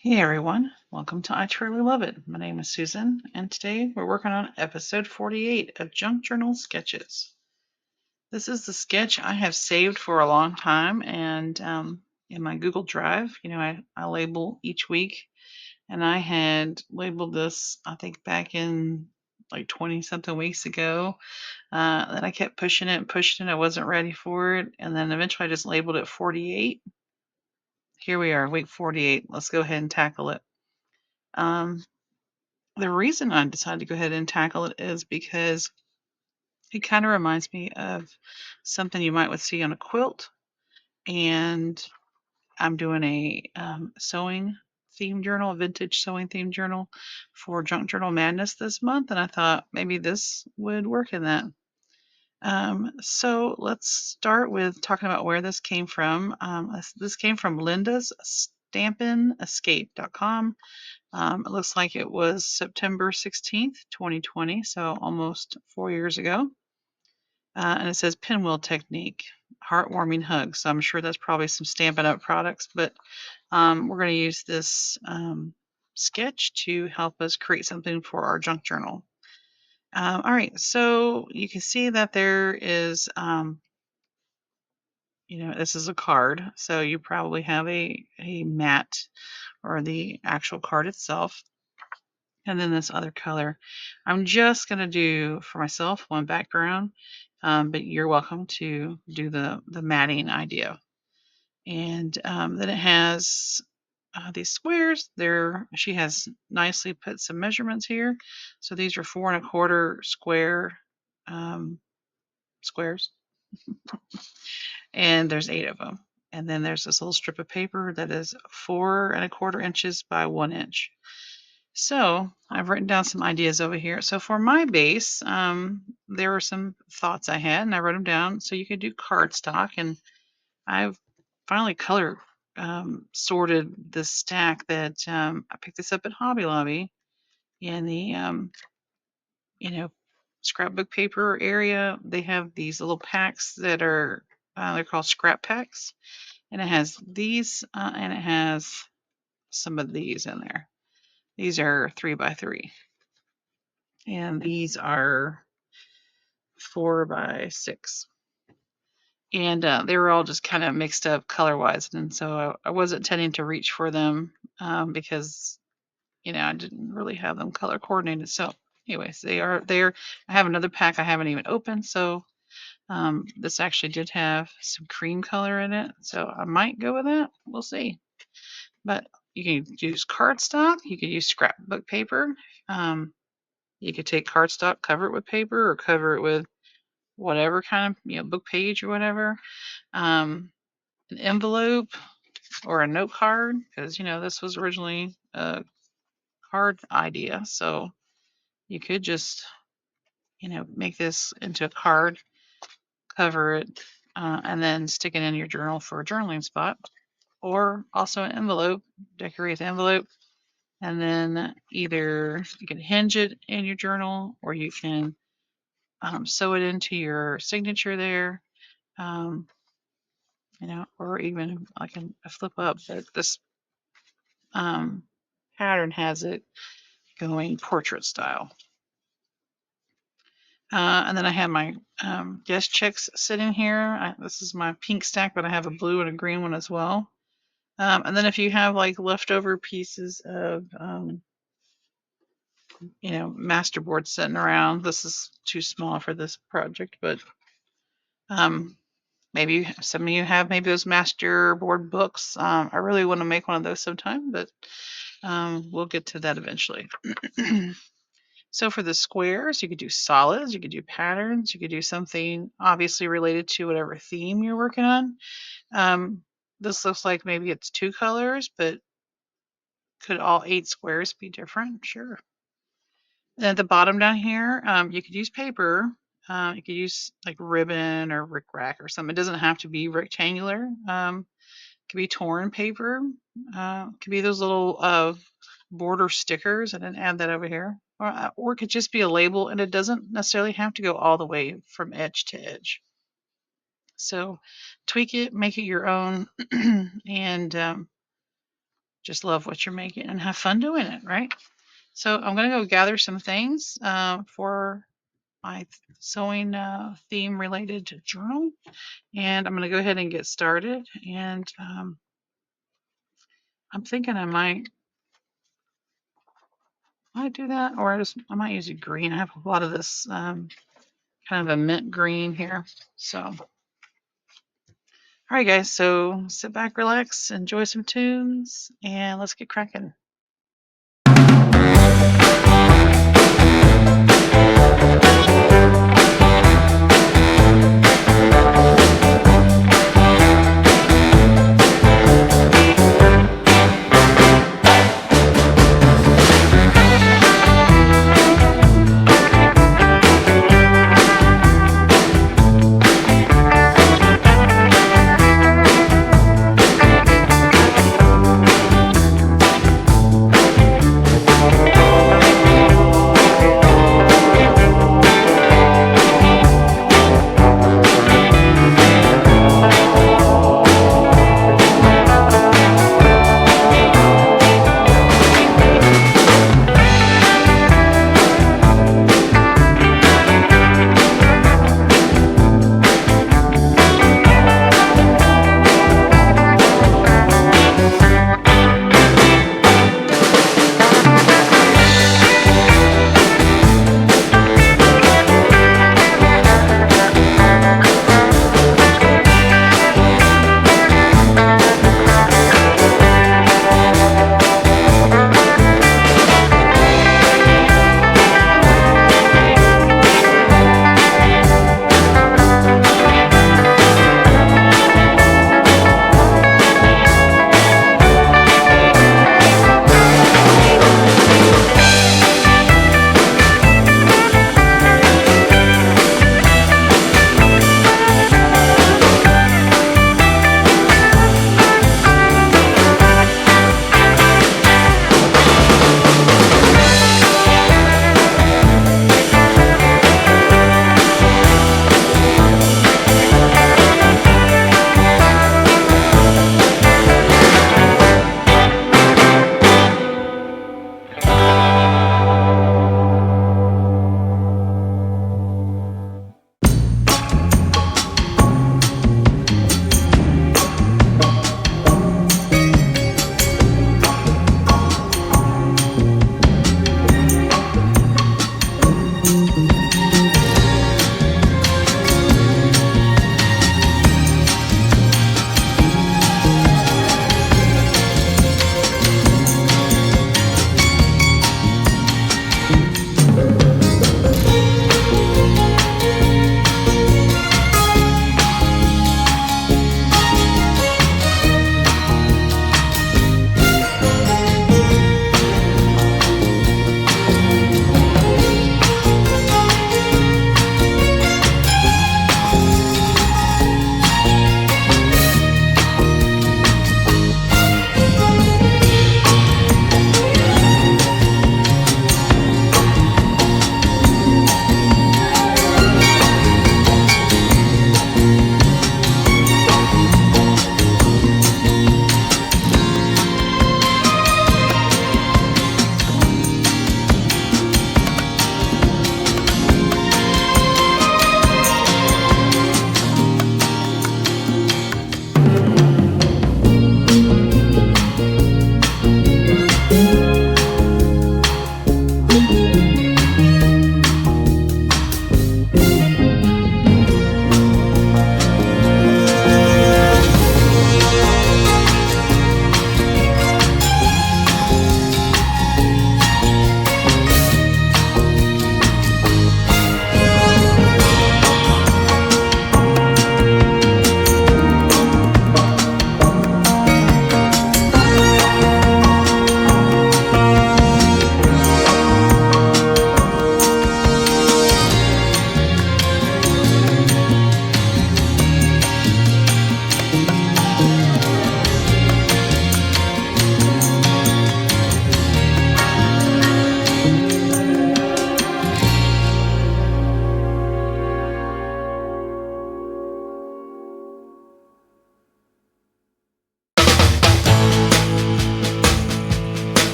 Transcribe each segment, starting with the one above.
Hey everyone, welcome to I Truly Love It. My name is Susan, and today we're working on episode 48 of Junk Journal Sketches. This is the sketch I have saved for a long time, and in my Google Drive, I label each week, and I had labeled this, I think, back in like 20 something weeks ago. Then I kept pushing it and pushing it. I wasn't ready for it, and then eventually I just labeled it 48. Here we are, week 48. Let's go ahead and tackle it. The reason I decided to go ahead and tackle it is because it kind of reminds me of something you might would see on a quilt. And I'm doing a sewing theme journal, a vintage sewing theme journal for Junk Journal Madness this month. And I thought maybe this would work in that. So let's start with talking about where this came from. This came from Linda's StampinEscape.com. It looks like it was September 16th, 2020, so almost 4 years ago. And it says pinwheel technique, heartwarming hug. So I'm sure that's probably some Stampin' Up! Products, but we're going to use this sketch to help us create something for our junk journal. All right, so you can see that there is, this is a card. So you probably have a mat or the actual card itself. And then this other color. I'm just going to do for myself one background, but you're welcome to do the matting idea. And then it has these squares. She has nicely put some measurements here. So these are 4 1/4 square squares, and there's 8 of them. And then there's this little strip of paper that is 4 1/4 inches by 1 inch. So I've written down some ideas over here. So for my base, there were some thoughts I had, and I wrote them down. So you could do cardstock, and I've finally color sorted this stack that I picked this up at Hobby Lobby in the scrapbook paper area. They have these little packs that are they're called scrap packs, and it has these and it has some of these in there. These are 3 by 3. And these are 4 by 6. And they were all just kind of mixed up color wise. And so I wasn't tending to reach for them because, I didn't really have them color coordinated. So, anyways, they are there. I have another pack I haven't even opened. So, this actually did have some cream color in it. So, I might go with that. We'll see. But you can use cardstock, you could use scrapbook paper. You could take cardstock, cover it with paper, or cover it with whatever kind of book page or whatever, an envelope or a note card, because this was originally a card idea. So you could just make this into a card, cover it, and then stick it in your journal for a journaling spot, or also an envelope, decorate the envelope, and then either you can hinge it in your journal, or you can sew it into your signature there. Or even I can flip up, but this pattern has it going portrait style. And then I have my guest checks sitting here. This is my pink stack, but I have a blue and a green one as well. And then if you have like leftover pieces of, masterboard sitting around, this is too small for this project, but maybe some of you have maybe those masterboard books. I really want to make one of those sometime, but we'll get to that eventually. So for the squares, you could do solids, you could do patterns, you could do something obviously related to whatever theme you're working on. This looks like maybe it's 2 colors, but could all 8 squares be different? Sure. And at the bottom down here, you could use paper. You could use like ribbon or rickrack or something. It doesn't have to be rectangular. It could be torn paper. It could be those little border stickers. I didn't add that over here. Or it could just be a label, and it doesn't necessarily have to go all the way from edge to edge. So tweak it, make it your own, and just love what you're making and have fun doing it, right? So I'm going to go gather some things for my sewing theme related journal, and I'm going to go ahead and get started. And I'm thinking I might do that, or I might use a green. I have a lot of this kind of a mint green here. So, all right, guys. So sit back, relax, enjoy some tunes, and let's get cracking.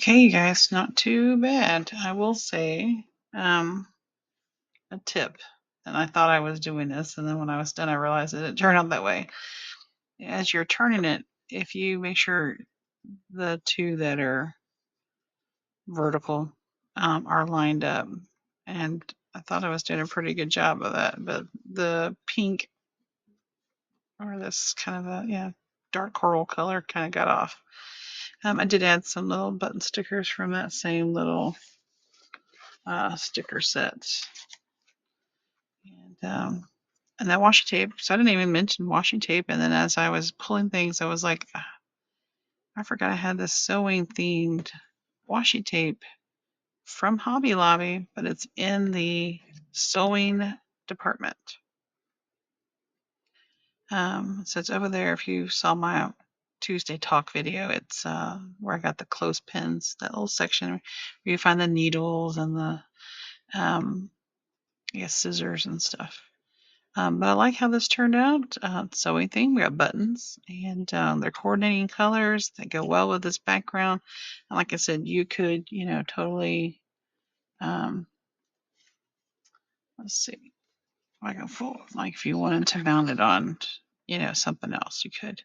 Okay, you guys, not too bad. I will say a tip. And I thought I was doing this, and then when I was done, I realized that it turned out that way. As you're turning it, if you make sure the two that are vertical are lined up, and I thought I was doing a pretty good job of that, but the pink or this kind of a dark coral color kind of got off. I did add some little button stickers from that same little sticker set, and that washi tape. So I didn't even mention washi tape. And then as I was pulling things, I was like, I forgot I had this sewing themed washi tape from Hobby Lobby, but it's in the sewing department. So it's over there. If you saw my Tuesday talk video, it's where I got the clothespins, that little section where you find the needles and the scissors and stuff. But I like how this turned out. Sewing thing. We got buttons, and they're coordinating colors that go well with this background. And like I said, you could, totally. Let's see. Like if you wanted to mount it on, something else, you could.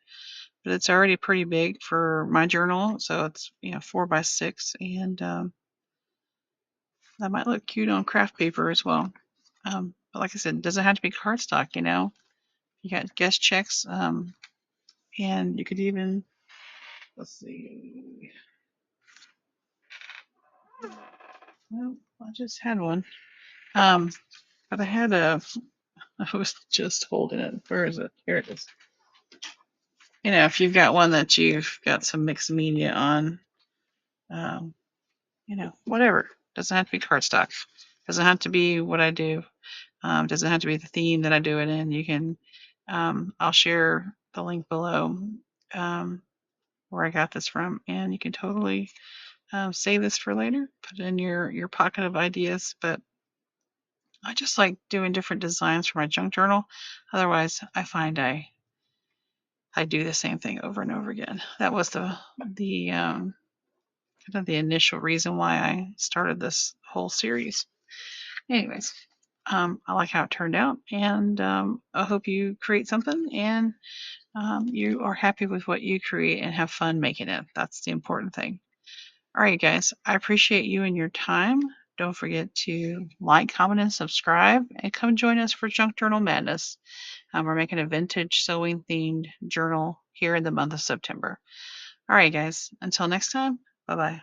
But it's already pretty big for my journal, so it's 4x6, and that might look cute on craft paper as well. But like I said, it doesn't have to be cardstock. You got guest checks, and you could even, let's see. Well, I just had one, but I had a. I was just holding it. Where is it? Here it is. If you've got one that you've got some mixed media on, um, whatever. Doesn't have to be cardstock. Doesn't have to be what I do. Doesn't have to be the theme that I do it in. You can. I'll share the link below where I got this from, and you can totally save this for later. Put it in your pocket of ideas. But I just like doing different designs for my junk journal. Otherwise, I find I do the same thing over and over again. That was the kind of the initial reason why I started this whole series. Anyways, I like how it turned out, and I hope you create something and you are happy with what you create and have fun making it. That's the important thing. All right, guys, I appreciate you and your time. Don't forget to like, comment, and subscribe, and come join us for Junk Journal Madness. We're making a vintage sewing themed journal here in the month of September. All right, guys, until next time, bye bye.